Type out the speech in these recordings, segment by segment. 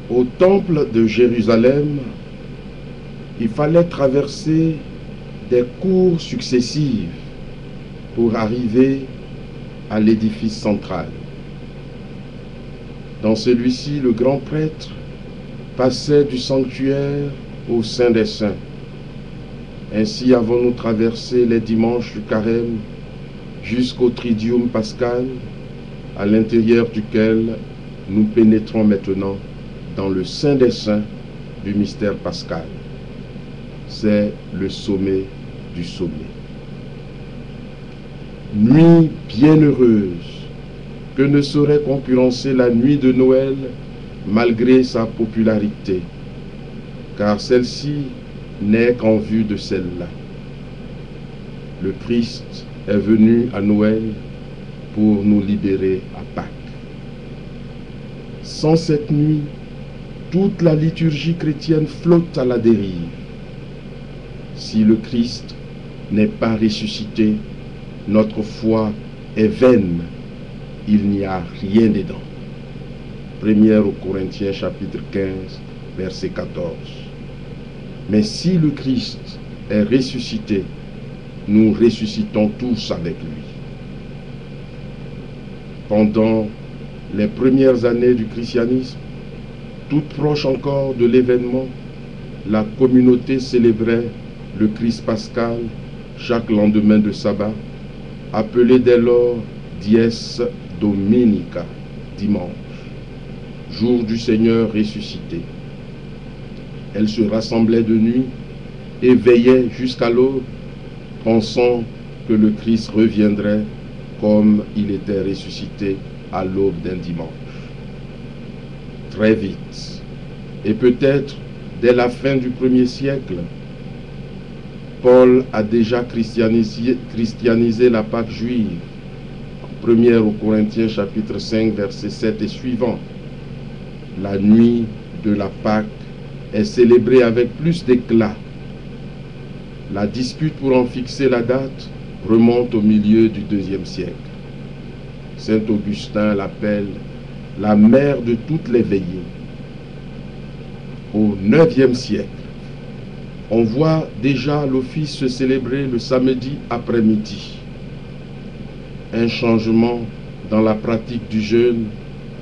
Au temple de Jérusalem, il fallait traverser des cours successives pour arriver à l'édifice central. Dans celui-ci, le grand prêtre passait du sanctuaire au Saint des Saints. Ainsi avons-nous traversé les dimanches du carême jusqu'au Triduum pascal, à l'intérieur duquel nous pénétrons maintenant dans le Saint des Saints du mystère pascal. C'est le sommet du sommet. Nuit bienheureuse que ne saurait concurrencer la nuit de Noël malgré sa popularité, car celle-ci n'est qu'en vue de celle-là. Le Christ est venu à Noël pour nous libérer à Pâques. Sans cette nuit, toute la liturgie chrétienne flotte à la dérive. Si le Christ n'est pas ressuscité, notre foi est vaine, il n'y a rien dedans. 1 aux Corinthiens chapitre 15, verset 14. Mais si le Christ est ressuscité, nous ressuscitons tous avec lui. Pendant les premières années du christianisme, toute proche encore de l'événement, la communauté célébrait le Christ pascal chaque lendemain de sabbat, appelé dès lors Dies Dominica, dimanche, jour du Seigneur ressuscité. Elle se rassemblait de nuit et veillait jusqu'à l'aube, pensant que le Christ reviendrait comme il était ressuscité à l'aube d'un dimanche. Très vite, et peut-être dès la fin du 1er siècle, Paul a déjà christianisé la Pâque juive. 1 aux Corinthiens chapitre 5 verset 7 et suivant. La nuit de la Pâque est célébrée avec plus d'éclat. La dispute pour en fixer la date remonte au milieu du IIe siècle. Saint Augustin l'appelle la mère de toutes les veillées. Au IXe siècle, on voit déjà l'office se célébrer le samedi après-midi. Un changement dans la pratique du jeûne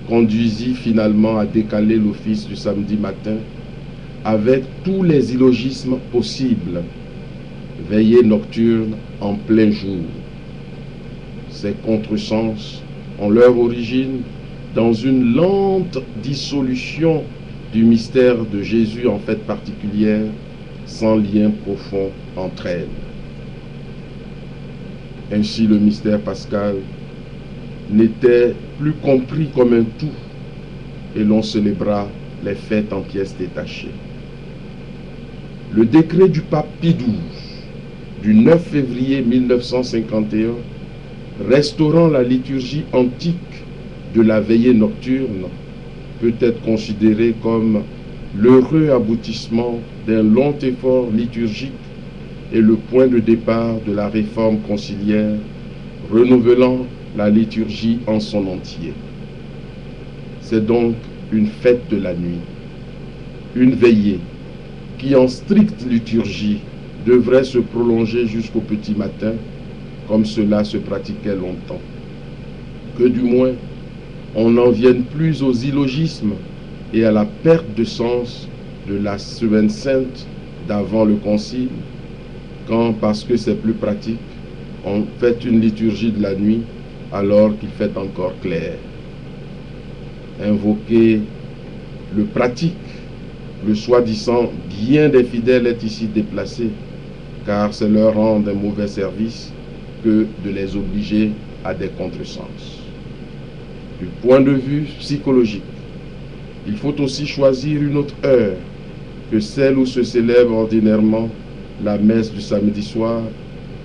conduisit finalement à décaler l'office du samedi matin avec tous les illogismes possibles. Veillée nocturne en plein jour. Ces contresens ont leur origine dans une lente dissolution du mystère de Jésus en fête particulière, sans lien profond entre elles. Ainsi, le mystère pascal n'était plus compris comme un tout, et l'on célébra les fêtes en pièces détachées. Le décret du pape Pie XII du 9 février 1951, restaurant la liturgie antique de la veillée nocturne, peut être considéré comme l'heureux aboutissement d'un long effort liturgique et le point de départ de la réforme conciliaire, renouvelant la liturgie en son entier. C'est donc une fête de la nuit, une veillée, qui en stricte liturgie devrait se prolonger jusqu'au petit matin, comme cela se pratiquait longtemps. Que du moins, on n'en vienne plus aux illogismes et à la perte de sens de la semaine sainte d'avant le concile, quand, parce que c'est plus pratique, on fait une liturgie de la nuit alors qu'il fait encore clair. Invoquer le pratique, le soi-disant bien des fidèles est ici déplacé, car c'est leur rendre un mauvais service que de les obliger à des contresens. Du point de vue psychologique, il faut aussi choisir une autre heure que celle où se célèbre ordinairement la messe du samedi soir,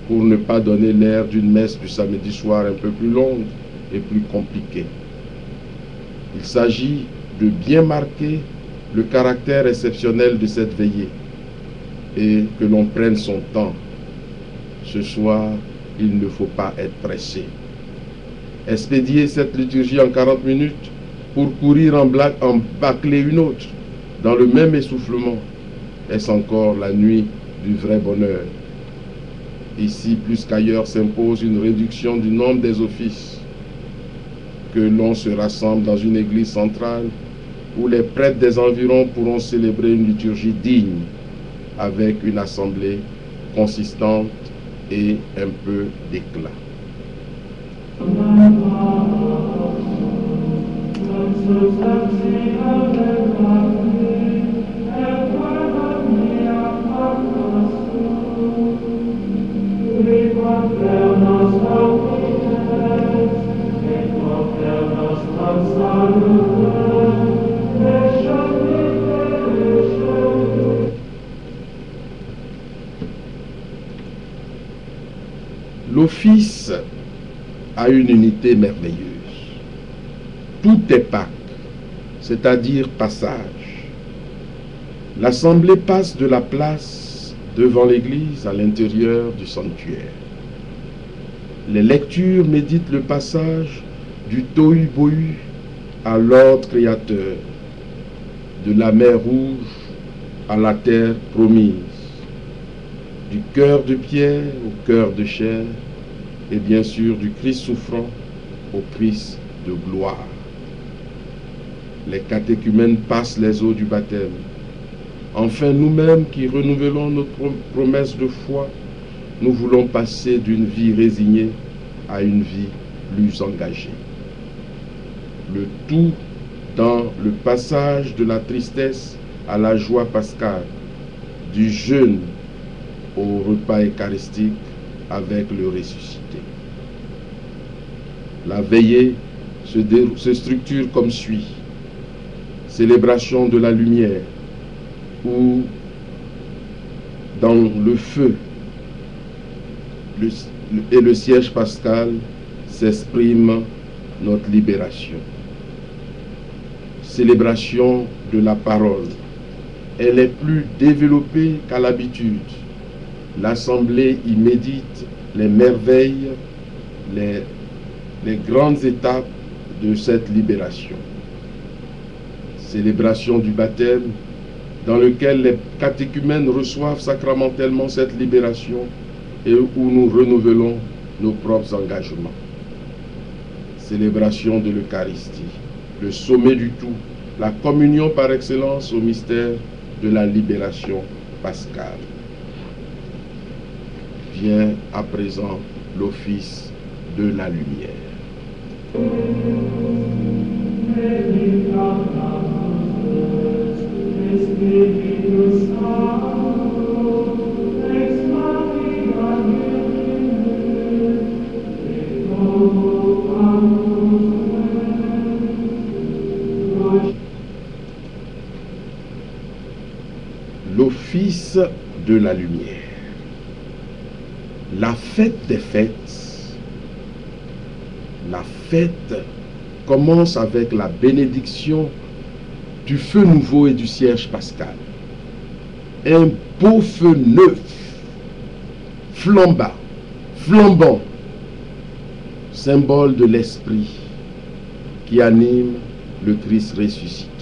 pour ne pas donner l'air d'une messe du samedi soir un peu plus longue et plus compliquée. Il s'agit de bien marquer le caractère exceptionnel de cette veillée et que l'on prenne son temps. Ce soir, il ne faut pas être pressé. Expédier cette liturgie en 40 minutes pour courir en bâcler une autre dans le même essoufflement, est-ce encore la nuit du vrai bonheur? Ici, plus qu'ailleurs, s'impose une réduction du nombre des offices, que l'on se rassemble dans une église centrale où les prêtres des environs pourront célébrer une liturgie digne, avec une assemblée consistante et un peu d'éclat. L'office a une unité merveilleuse. Tout est Pâques, c'est-à-dire passage. L'assemblée passe de la place devant l'église à l'intérieur du sanctuaire. Les lectures méditent le passage du tohu-bohu à l'ordre créateur, de la mer Rouge à la terre promise, du cœur de pierre au cœur de chair, et bien sûr du Christ souffrant au Christ de gloire. Les catéchumènes passent les eaux du baptême. Enfin, nous-mêmes qui renouvelons notre promesse de foi, nous voulons passer d'une vie résignée à une vie plus engagée. Le tout dans le passage de la tristesse à la joie pascale, du jeûne au repas eucharistique avec le ressuscité. La veillée se structure comme suit. Célébration de la lumière, où dans le feu et le siège pascal s'exprime notre libération. Célébration de la parole. Elle est plus développée qu'à l'habitude. L'Assemblée y médite les merveilles, les grandes étapes de cette libération. Célébration du baptême, dans lequel les catéchumènes reçoivent sacramentellement cette libération et où nous renouvelons nos propres engagements. Célébration de l'Eucharistie, le sommet du tout, la communion par excellence au mystère de la libération pascale. Vient à présent l'office de la lumière. L'office de la lumière. La fête des fêtes, la fête commence avec la bénédiction du feu nouveau et du cierge pascal. Un beau feu neuf, flambant, symbole de l'esprit qui anime le Christ ressuscité.